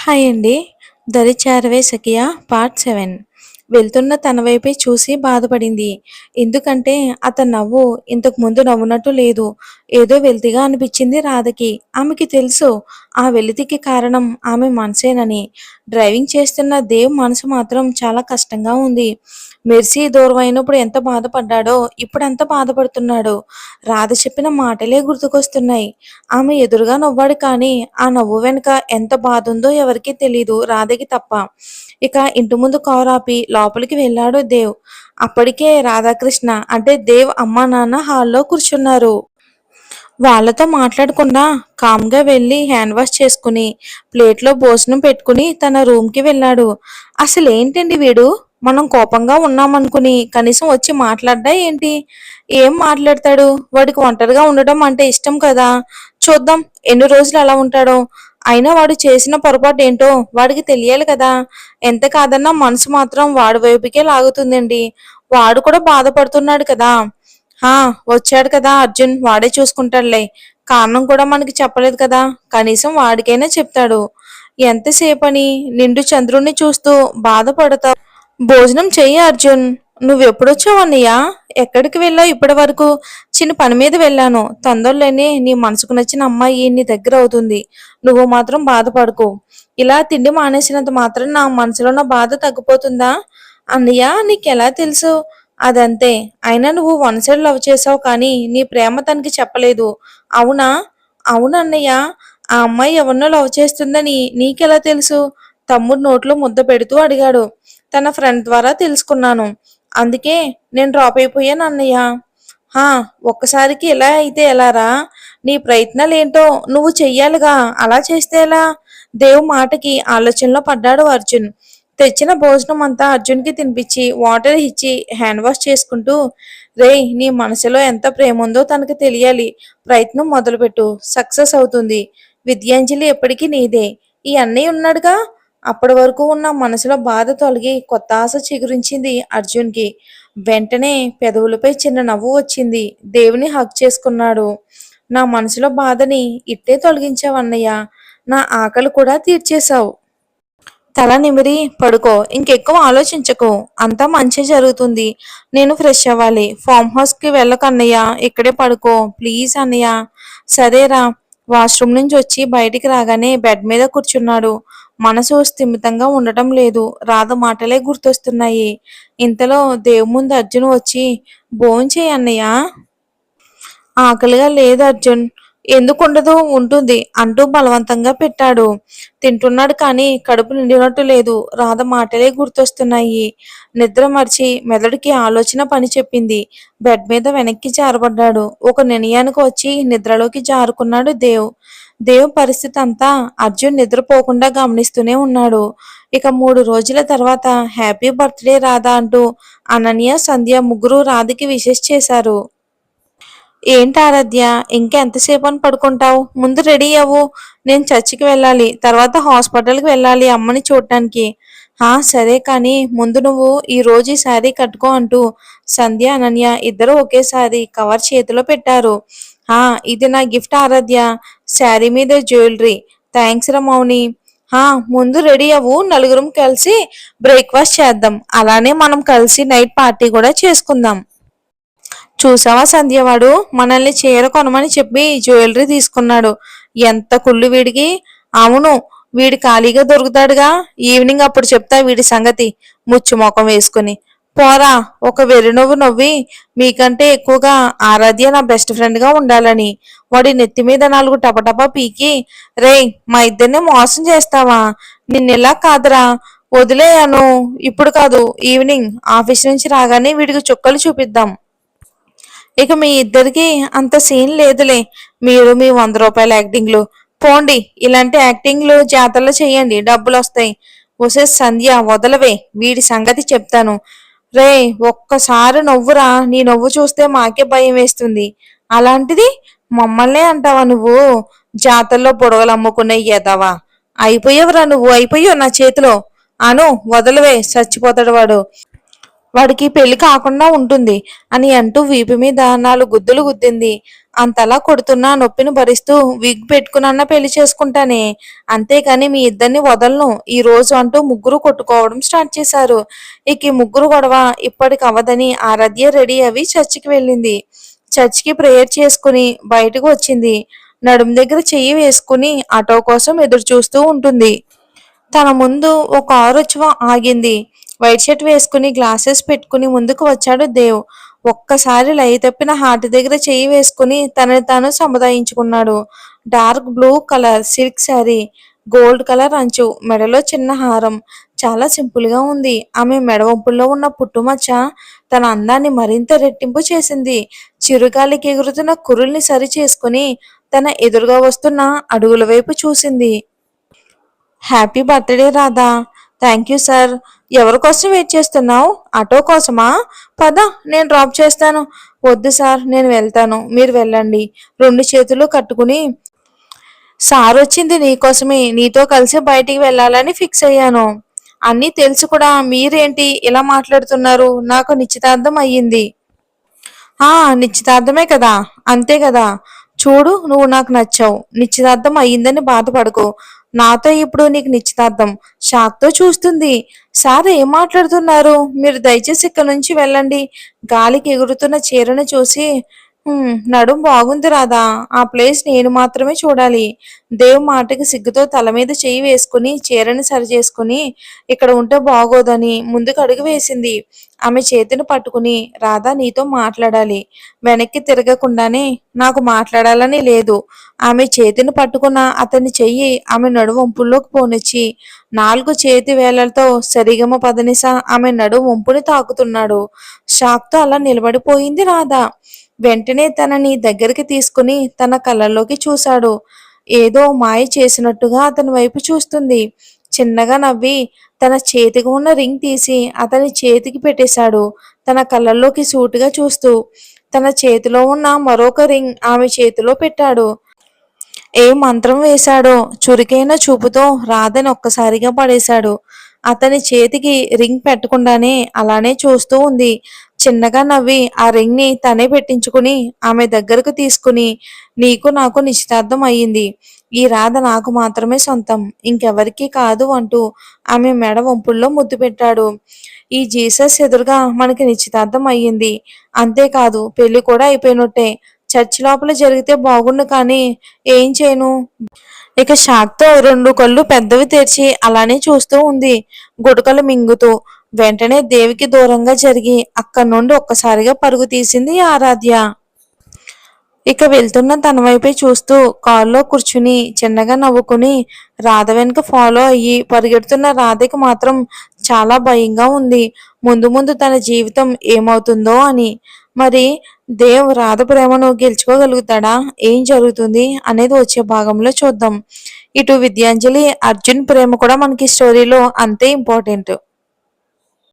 Hi అండి. 'దరి చేరవే సఖియా' part 7. వెళ్తున్న తన వైపే చూసి బాధపడింది. ఎందుకంటే అతని నవ్వు ఇంతకు ముందు నవ్వునట్టు లేదు. ఏదో వెలితిగా అనిపించింది రాధకి. ఆమెకి తెలుసు ఆ వెలితికి కారణం ఆమె మనసేనని. డ్రైవింగ్ చేస్తున్న దేవ్ మనసు మాత్రం చాలా కష్టంగా ఉంది. మెర్సీ దూరం అయినప్పుడు ఎంత బాధపడ్డాడో ఇప్పుడంత బాధపడుతున్నాడు. రాధ చెప్పిన మాటలే గుర్తుకొస్తున్నాయి. ఆమె ఎదురుగా నవ్వాడు కానీ ఆ నవ్వు వెనుక ఎంత బాధ ఉందో ఎవరికీ తెలీదు, రాధకి తప్ప. ఇక ఇంటి ముందు కారు ఆపి లోపలికి వెళ్ళాడు దేవ్. అప్పటికే రాధాకృష్ణ అంటే దేవ్ అమ్మా నాన్న హాల్లో కూర్చున్నారు. వాళ్ళతో మాట్లాడకుండా కామ్గా వెళ్ళి హ్యాండ్ వాష్ చేసుకుని ప్లేట్లో భోజనం పెట్టుకుని తన రూమ్కి వెళ్ళాడు. అసలేంటండి వీడు, మనం కోపంగా ఉన్నామనుకుని కనీసం వచ్చి మాట్లాడ్డా ఏంటి? ఏం మాట్లాడతాడు? వాడికి ఒంటరిగా ఉండడం అంటే ఇష్టం కదా. చూద్దాం ఎన్ని రోజులు అలా ఉంటాడో. అయినా వాడు చేసిన పొరపాటు ఏంటో వాడికి తెలియాలి కదా. ఎంత కాదన్నా మనసు మాత్రం వాడి వైపుకే లాగుతుందండి. వాడు కూడా బాధపడుతున్నాడు కదా. హా, వచ్చాడు కదా అర్జున్, వాడే చూసుకుంటాడులే. కారణం కూడా మనకి చెప్పలేదు కదా, కనీసం వాడికైనా చెప్తాడు. ఎంతసేపని నిండు చంద్రుణ్ణి చూస్తూ బాధపడతావు? భోజనం చెయ్యి అర్జున్. నువ్వెప్పుడొచ్చావు అన్నయ్య? ఎక్కడికి వెళ్ళావు ఇప్పటి వరకు? చిన్న పని మీద వెళ్ళాను. తొందరలోనే నీ మనసుకు నచ్చిన అమ్మాయి నీ దగ్గర అవుతుంది. నువ్వు మాత్రం బాధపడకు. ఇలా తిండి మానేసినంత మాత్రం నా మనసులో ఉన్న బాధ తగ్గిపోతుందా? అన్నయ్య, నీకెలా తెలుసు? అదంతే. అయినా నువ్వు వన్ సైడ్ లవ్ చేసావు కానీ నీ ప్రేమ తనకి చెప్పలేదు. అవునా? అవునన్నయ్య. ఆ అమ్మాయి ఎవరినో లవ్ చేస్తుందని నీకెలా తెలుసు? తమ్ముడు నోట్లో ముద్ద పెడుతూ అడిగాడు. తన ఫ్రెండ్ ద్వారా తెలుసుకున్నాను. అందుకే నేను డ్రాప్ అయిపోయాను అన్నయ్య. హా, ఒక్కసారికి ఇలా అయితే ఎలారా? నీ ప్రయత్నాలేంటో నువ్వు చెయ్యాలిగా. అలా చేస్తే ఎలా? దేవ్ మాటకి ఆలోచనలో పడ్డాడు అర్జున్. తెచ్చిన భోజనం అంతా అర్జున్కి తినిపించి వాటర్ ఇచ్చి హ్యాండ్ వాష్ చేసుకుంటూ, రేయ్, నీ మనసులో ఎంత ప్రేమ ఉందో తనకు తెలియాలి. ప్రయత్నం మొదలుపెట్టు, సక్సెస్ అవుతుంది. విద్యాంజలి ఎప్పటికీ నీదే. ఈ అన్నయ్య ఉన్నాడుగా. అప్పటి వరకు ఉన్న మనసులో బాధ తొలగి కొత్త ఆశ చిగురించింది అర్జున్కి. వెంటనే పెదవులపై చిన్న నవ్వు వచ్చింది. దేవుని హక్ చేసుకున్నాడు. నా మనసులో బాధని ఇట్టే తొలగించావన్నయ్య. నా ఆకలి కూడా తీర్చేశావు. తల నిమిరి పడుకో. ఇంకెక్కువ ఆలోచించకు. అంతా మంచి జరుగుతుంది. నేను ఫ్రెష్ అవ్వాలి. ఫామ్ హౌస్కి వెళ్ళకన్నయ్య, ఇక్కడే పడుకో ప్లీజ్ అన్నయ్య. సరేరా. వాష్రూమ్ నుంచి వచ్చి బయటికి రాగానే బెడ్ మీద కూర్చున్నాడు. మనసు స్థిమితంగా ఉండటం లేదు. రాధ మాటలే గుర్తొస్తున్నాయి. ఇంతలో దేవు ముందు అర్జున్ వచ్చి, భోంచేయి అన్నయ్య. ఆకలిగా లేదు అర్జున్. ఎందుకుండదు, ఉంటుంది అంటూ బలవంతంగా పెట్టాడు. తింటున్నాడు కానీ కడుపు నిండినట్టు లేదు. రాధ మాటలే గుర్తొస్తున్నాయి. నిద్ర మర్చి మెదడుకి ఆలోచన పని చెప్పింది. బెడ్ మీద వెనక్కి జారబడ్డాడు. ఒక నిర్ణయానికి వచ్చి నిద్రలోకి జారుకున్నాడు దేవ్. దేవ్ పరిస్థితి అంతా అర్జున్ నిద్రపోకుండా గమనిస్తూనే ఉన్నాడు. ఇక 3 రోజుల తర్వాత హ్యాపీ బర్త్డే రాధా అంటూ అనన్య, సంధ్య ముగ్గురు రాధకి విషెస్ చేశారు. ఏంటి ఆరాధ్య, ఇంకెంతసేపు అని పడుకుంటావు? ముందు రెడీ అవ్వు. నేను చర్చికి వెళ్ళాలి, తర్వాత హాస్పిటల్కి వెళ్ళాలి అమ్మని చూడటానికి. సరే కానీ ముందు నువ్వు ఈ రోజు ఈ శారీ కట్టుకో అంటూ సంధ్య, అనన్య ఇద్దరు ఒకేసారి కవర్ చేతిలో పెట్టారు. ఇది నా గిఫ్ట్ ఆరాధ్య. శారీ మీద జ్యువెలరీ. థ్యాంక్స్ రా మౌని. ముందు రెడీ అవ్వు, నలుగురం కలిసి బ్రేక్ఫాస్ట్ చేద్దాం. అలానే మనం కలిసి నైట్ పార్టీ కూడా చేసుకుందాం. చూసావా సంధ్యవాడు మనల్ని చీర కొనమని చెప్పి జ్యువెలరీ తీసుకున్నాడు. ఎంత కుళ్ళు వీడికి. అవును, వీడి ఖాళీగా దొరుకుతాడుగా. ఈవినింగ్ అప్పుడు చెప్తా వీడి సంగతి. ముచ్చు ముఖం వేసుకుని పోరా. ఒక వెర్రి నవ్వు నవ్వి, మీకంటే ఎక్కువగా ఆరాధ్య నా బెస్ట్ ఫ్రెండ్ గా ఉండాలని వాడి నెత్తి మీద 4 టపటపా పీకి, రేయ్, మా ఇద్దరిని మోసం చేస్తావా? నిన్నెలా కాదురా, వదిలేయాను. ఇప్పుడు కాదు, ఈవినింగ్ ఆఫీస్ నుంచి రాగానే వీడికి చుక్కలు చూపిద్దాం. ఇక మీ ఇద్దరికి అంత సీన్ లేదులే. మీరు మీ 100 రూపాయల యాక్టింగ్లు పోండి. ఇలాంటి యాక్టింగ్లు జాతరలో చేయండి, డబ్బులు వస్తాయి. ఒసే సంధ్య, వదలవే, వీడి సంగతి చెప్తాను. రే, ఒక్కసారి నవ్వురా. నీ నవ్వు చూస్తే మాకే భయం వేస్తుంది. అలాంటిది మమ్మల్నే అంటావా నువ్వు? జాతరలో పొడవలు అమ్ముకునే ఎదవా. అయిపోయావురా నువ్వు, అయిపోయావు నా చేతిలో. అను, వదలవే, చచ్చిపోతాడు వాడు. వాడికి పెళ్లి కాకుండా ఉంటుంది అని అంటూ వీపు మీద 4 గుద్దులు గుద్దింది. అంతలా కొడుతున్నా నొప్పిని భరిస్తూ విగ్ పెట్టుకునన్నా పెళ్లి చేసుకుంటానే, అంతేకాని మీ ఇద్దరిని వదలను ఈ రోజు అంటూ ముగ్గురు కొట్టుకోవడం స్టార్ట్ చేశారు. ఇక ఈ ముగ్గురు గొడవ ఇప్పటికి అవదని ఆరాధ్య రెడీ అవి చర్చికి వెళ్ళింది. చర్చికి ప్రేయర్ చేసుకుని బయటకు వచ్చింది. నడుం దగ్గర చెయ్యి వేసుకుని ఆటో కోసం ఎదురు చూస్తూ ఉంటుంది. తన ముందు ఒక కారు వచ్చి ఆగింది. వైట్ షర్ట్ వేసుకుని గ్లాసెస్ పెట్టుకుని ముందుకు వచ్చాడు దేవ్. ఒక్కసారి లయ తప్పిన హార్ట్ దగ్గర చెయ్యి వేసుకుని తనని తాను సముదాయించుకున్నాడు. Dark blue colour silk sari, gold colour అంచు, మెడలో చిన్న హారం. చాలా సింపుల్ గా ఉంది. ఆమె మెడ వంపుల్లో ఉన్న పుట్టుమచ్చ తన అందాన్ని మరింత రెట్టింపు చేసింది. చిరుగాలికి ఎగురుతున్న కురుల్ని సరి చేసుకుని తన ఎదురుగా వస్తున్న అడుగుల వైపు చూసింది. Happy birthday Radha. Thank you sir. ఎవరి కోసం వెయిట్ చేస్తున్నావు? ఆటో కోసమా? పద, నేను డ్రాప్ చేస్తాను. వద్దు సార్, నేను వెళ్తాను, మీరు వెళ్ళండి. రెండు చేతులు కట్టుకుని, సార్ వచ్చింది నీకోసమే, నీతో కలిసి బయటికి వెళ్ళాలని ఫిక్స్ అయ్యాను. అన్నీ తెలుసు కూడా మీరేంటి ఇలా మాట్లాడుతున్నారు? నాకు నిశ్చితార్థం అయ్యింది. ఆ, నిశ్చితార్థమే కదా, అంతే కదా. చూడు, నువ్వు నాకు నచ్చావు. నిశ్చితార్థం అయ్యిందని బాధపడకు. నాతో ఇప్పుడు నీకు నిశ్చితార్థం. షాక్తో చూస్తుంది. సార్ ఏం మాట్లాడుతున్నారు? మీరు దయచేసి ఇక్కడ నుంచి వెళ్ళండి. గాలికి ఎగురుతున్న చీరను చూసి, నడుం బాగుంది రాదా, ఆ ప్లేస్ నేను మాత్రమే చూడాలి. దేవ్ మాటకి సిగ్గుతో తల మీద చెయ్యి వేసుకుని చీరని సరి చేసుకుని ఇక్కడ ఉంటే బాగోదని ముందుకు అడుగు వేసింది. ఆమె చేతిని పట్టుకుని, రాధా నీతో మాట్లాడాలి. వెనక్కి తిరగకుండానే, నాకు మాట్లాడాలని లేదు. ఆమె చేతిని పట్టుకున్న అతని చెయ్యి ఆమె నడువంపుల్లోకి పోనిచ్చి 4 చేతి వేళ్లతో సరిగమ పదనిస ఆమె వంపుని తాకుతున్నాడు. షాక్తో అలా నిలబడిపోయింది రాధా. వెంటనే తనని దగ్గరికి తీసుకుని తన కళ్ళల్లోకి చూశాడు. ఏదో మాయ చేసినట్టుగా అతని వైపు చూస్తుంది. చిన్నగా నవ్వి తన చేతికి ఉన్న రింగ్ తీసి అతని చేతికి పెట్టేశాడు. తన కళ్ళల్లోకి సూటిగా చూస్తూ తన చేతిలో ఉన్న మరొక రింగ్ ఆమె చేతిలో పెట్టాడు. ఏ మంత్రం వేశాడో చురుకైన చూపుతో రాధని ఒక్కసారిగా పడేశాడు. అతని చేతికి రింగ్ పెట్టకుండానే అలానే చూస్తూ ఉంది. చిన్నగా నవ్వి ఆ రింగ్ ని తనే పెట్టించుకుని ఆమె దగ్గరకు తీసుకుని, నీకు నాకు నిశ్చితార్థం అయ్యింది. ఈ రాధ నాకు మాత్రమే సొంతం, ఇంకెవరికీ కాదు అంటూ ఆమె మెడ వంపుల్లో ముద్దు పెట్టాడు. ఈ జీసస్ ఎదురుగా మనకి నిశ్చితార్థం అయ్యింది. అంతేకాదు, పెళ్లి కూడా అయిపోయినట్టే. చర్చి లోపల జరిగితే బాగుండు కానీ ఏం చేయను. ఇక షాక్తో 2 కళ్ళు పెద్దవి తెరిచి అలానే చూస్తూ ఉంది, గుటకలు మింగుతూ. వెంటనే దేవికి దూరంగా జరిగి అక్కడి నుండి ఒక్కసారిగా పరుగు తీసింది ఆరాధ్య. ఇక వెళ్తున్న తన వైపే చూస్తూ కారులో కూర్చుని చిన్నగా నవ్వుకుని రాధ వెనుక ఫాలో అయ్యి పరిగెడుతున్న రాధకి మాత్రం చాలా భయంగా ఉంది. ముందు ముందు తన జీవితం ఏమవుతుందో అని. మరి దేవ్ రాధ ప్రేమను గెలుచుకోగలుగుతాడా? ఏం జరుగుతుంది అనేది వచ్చే భాగంలో చూద్దాం. ఇటు విద్యాంజలి అర్జున్ ప్రేమ కూడా మనకి స్టోరీలో అంతే ఇంపార్టెంట్.